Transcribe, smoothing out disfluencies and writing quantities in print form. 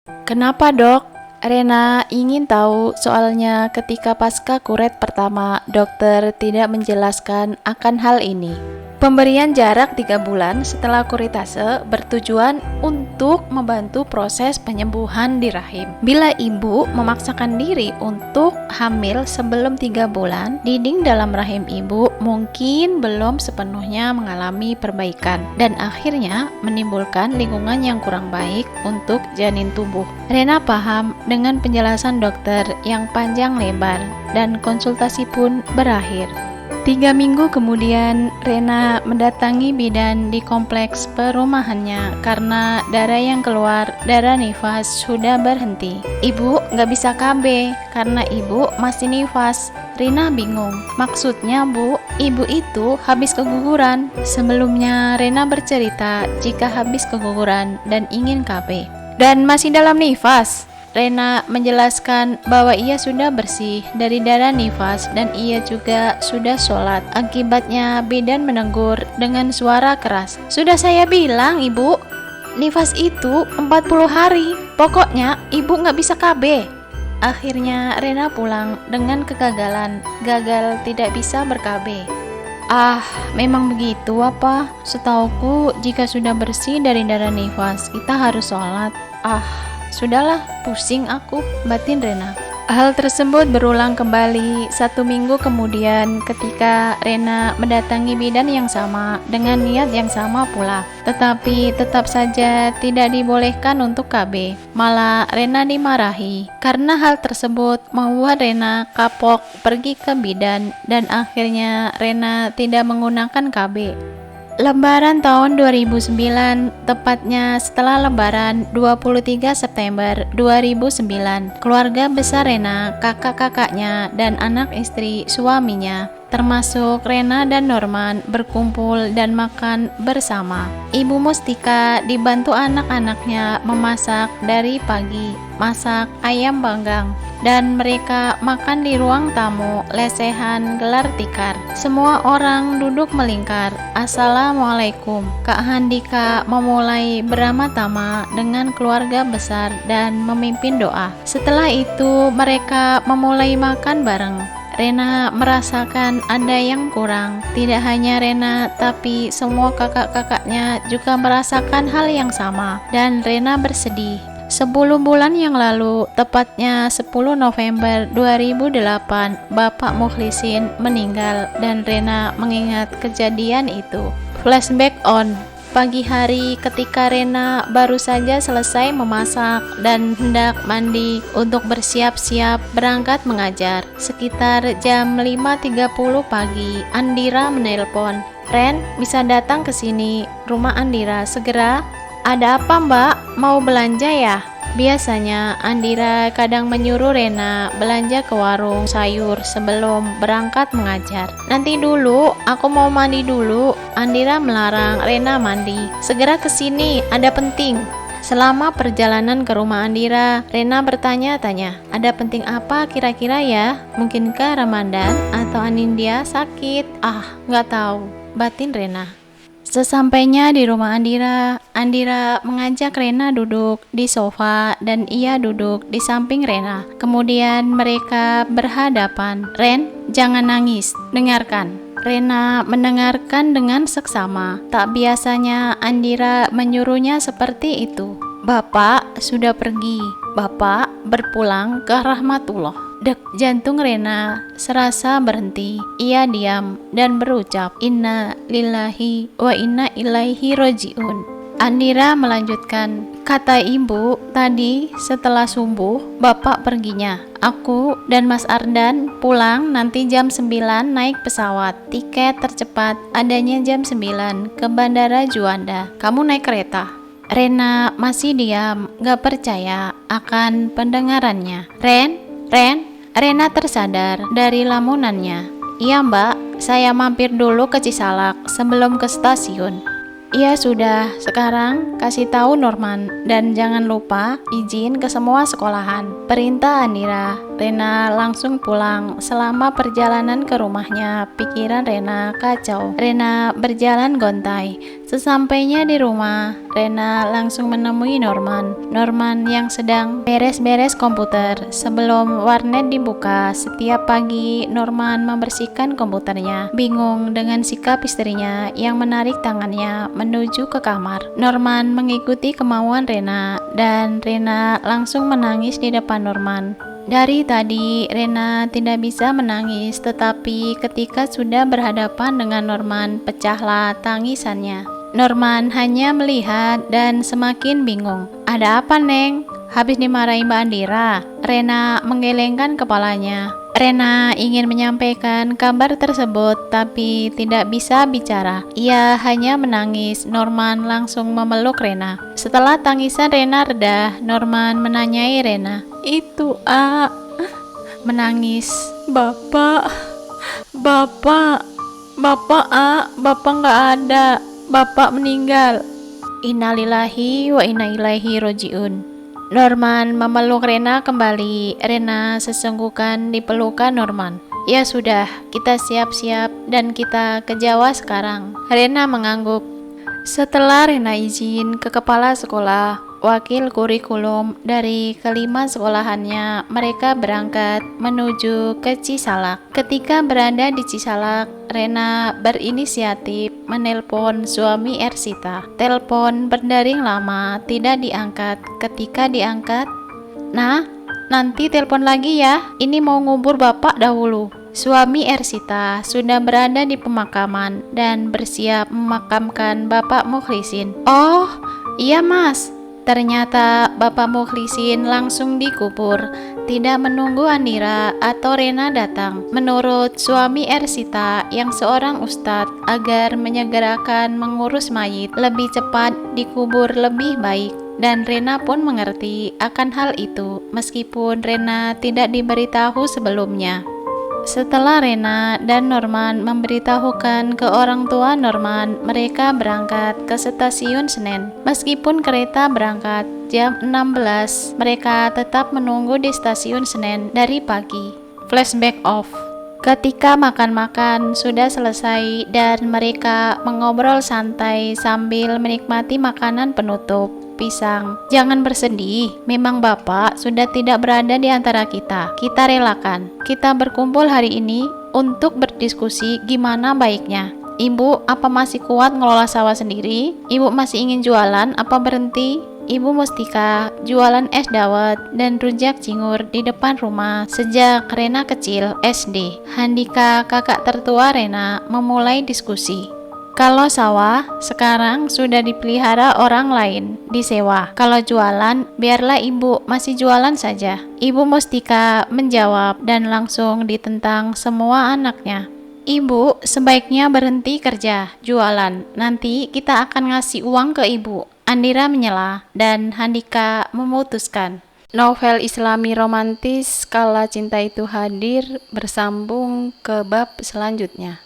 Kenapa, Dok? Rena ingin tahu soalnya ketika pasca kuret pertama, dokter tidak menjelaskan akan hal ini. Pemberian jarak 3 bulan setelah kuritase bertujuan untuk membantu proses penyembuhan di rahim. Bila ibu memaksakan diri untuk hamil sebelum 3 bulan, dinding dalam rahim ibu mungkin belum sepenuhnya mengalami perbaikan dan akhirnya menimbulkan lingkungan yang kurang baik untuk janin tumbuh. Rena paham dengan penjelasan dokter yang panjang lebar dan konsultasi pun berakhir. 3 minggu kemudian, Rena mendatangi bidan di kompleks perumahannya karena darah yang keluar, darah nifas, sudah berhenti. Ibu nggak bisa KB karena ibu masih nifas. Rina bingung, maksudnya Bu, ibu itu habis keguguran. Sebelumnya Rena bercerita jika habis keguguran dan ingin KB. Dan masih dalam nifas. Rena menjelaskan bahwa ia sudah bersih dari darah nifas dan ia juga sudah sholat. Akibatnya bidan menegur dengan suara keras. Sudah saya bilang ibu, nifas itu 40 hari. Pokoknya ibu nggak bisa KB. Akhirnya Rena pulang dengan kegagalan, gagal tidak bisa ber-KB. Ah, memang begitu apa? Setauku jika sudah bersih dari darah nifas, kita harus sholat. Sudahlah, pusing aku, batin Rena. Hal tersebut berulang kembali 1 minggu kemudian ketika Rena mendatangi bidan yang sama dengan niat yang sama pula. Tetapi tetap saja tidak dibolehkan untuk KB. Malah Rena dimarahi. Karena hal tersebut membuat Rena kapok pergi ke bidan dan akhirnya Rena tidak menggunakan KB. Lebaran tahun 2009, tepatnya setelah Lebaran 23 September 2009, keluarga besar Rena, kakak-kakaknya, dan anak istri suaminya, termasuk Rena dan Norman, berkumpul dan makan bersama. Ibu Mustika dibantu anak-anaknya memasak dari pagi, masak ayam panggang, dan mereka makan di ruang tamu, lesehan gelar tikar. Semua orang duduk melingkar. Assalamualaikum. Kak Handika memulai beramah-tamah dengan keluarga besar dan memimpin doa. Setelah itu mereka memulai makan bareng. Rena merasakan ada yang kurang. Tidak hanya Rena, tapi semua kakak-kakaknya juga merasakan hal yang sama. Dan Rena bersedih. 10 bulan yang lalu, tepatnya 10 November 2008, Bapak Mukhlisin meninggal dan Rena mengingat kejadian itu. Flashback on. Pagi hari ketika Rena baru saja selesai memasak dan hendak mandi untuk bersiap-siap berangkat mengajar. Sekitar jam 5.30 pagi, Andira menelpon. Ren, bisa datang ke sini, rumah Andira, segera. Ada apa mbak? Mau belanja ya? Biasanya Andira kadang menyuruh Rena belanja ke warung sayur sebelum berangkat mengajar. Nanti dulu, aku mau mandi dulu. Andira melarang Rena mandi. Segera ke sini, ada penting. Selama perjalanan ke rumah Andira, Rena bertanya-tanya, ada penting apa kira-kira ya? Mungkinkah Ramadan atau Anindya sakit? Nggak tahu, batin Rena. Sesampainya di rumah Andira, Andira mengajak Rena duduk di sofa dan ia duduk di samping Rena. Kemudian mereka berhadapan. Ren, jangan nangis, dengarkan. Rena mendengarkan dengan seksama. Tak biasanya Andira menyuruhnya seperti itu. Bapak sudah pergi. Bapak berpulang ke rahmatullah. Dek jantung Rena serasa berhenti. Ia diam dan berucap, Inna lillahi wa inna ilaihi roji'un. Andira melanjutkan, kata ibu tadi setelah subuh bapak perginya. Aku dan Mas Ardan pulang nanti jam 9 naik pesawat. Tiket tercepat adanya jam 9 ke Bandara Juanda. Kamu naik kereta? Rena masih diam, gak percaya akan pendengarannya. Ren, Rena tersadar dari lamunannya. Iya mbak, saya mampir dulu ke Cisalak sebelum ke stasiun. Iya sudah, sekarang kasih tahu Norman dan jangan lupa izin ke semua sekolahan. Perintah Andira. Rena langsung pulang. Selama perjalanan ke rumahnya, pikiran Rena kacau. Rena berjalan gontai. Sesampainya di rumah, Rena langsung menemui Norman. Norman yang sedang beres-beres komputer. Sebelum warnet dibuka, setiap pagi Norman membersihkan komputernya. Bingung dengan sikap istrinya yang menarik tangannya menuju ke kamar. Norman mengikuti kemauan Rena dan Rena langsung menangis di depan Norman. Dari tadi, Rena tidak bisa menangis, tetapi ketika sudah berhadapan dengan Norman, pecahlah tangisannya. Norman hanya melihat dan semakin bingung. Ada apa, Neng? Habis dimarahi Mbak Andira? Rena menggelengkan kepalanya. Rena ingin menyampaikan kabar tersebut, tapi tidak bisa bicara. Ia hanya menangis. Norman langsung memeluk Rena. Setelah tangisan Rena reda, Norman menanyai Rena. Itu A menangis. Bapak A, Bapak nggak ada. Bapak meninggal. Innalillahi wa inna ilaihi rojiun. Norman memeluk Rena kembali. Rena sesenggukan di pelukan Norman. Ya sudah, kita siap-siap dan kita ke Jawa sekarang. Rena mengangguk. Setelah Rena izin ke kepala sekolah, wakil kurikulum dari kelima sekolahannya, mereka berangkat menuju ke Cisalak. Ketika berada di Cisalak, Rena berinisiatif menelpon suami Ersita. Telepon berdering lama, tidak diangkat. Ketika diangkat, "Nah, nanti telepon lagi ya, ini mau ngubur bapak dahulu." Suami Ersita sudah berada di pemakaman dan bersiap memakamkan Bapak Mukhlisin. "Oh, iya Mas." Ternyata Bapak Mukhlisin langsung dikubur, tidak menunggu Andira atau Rena datang. Menurut suami Ersita yang seorang ustadz, agar menyegerakan mengurus mayit lebih cepat dikubur lebih baik. Dan Rena pun mengerti akan hal itu, meskipun Rena tidak diberitahu sebelumnya. Setelah Rena dan Norman memberitahukan ke orang tua Norman, mereka berangkat ke stasiun Senen. Meskipun kereta berangkat jam 16, mereka tetap menunggu di stasiun Senen dari pagi. Flashback off. Ketika makan-makan sudah selesai dan mereka mengobrol santai sambil menikmati makanan penutup, pisang. "Jangan bersedih, memang Bapak sudah tidak berada di antara kita. Kita relakan. Kita berkumpul hari ini untuk berdiskusi gimana baiknya. Ibu, apa masih kuat ngelola sawah sendiri? Ibu masih ingin jualan apa berhenti?" Ibu Mustika jualan es dawet dan rujak cingur di depan rumah sejak Rena kecil SD. Handika, kakak tertua Rena, memulai diskusi. Kalau sawah sekarang sudah dipelihara orang lain, disewa. Kalau jualan, biarlah ibu masih jualan saja. Ibu Mustika menjawab dan langsung ditentang semua anaknya. "Ibu sebaiknya berhenti kerja, jualan. Nanti kita akan ngasih uang ke ibu." Andira menyela dan Handika memutuskan. Novel Islami romantis Kala Cinta Itu Hadir bersambung ke bab selanjutnya.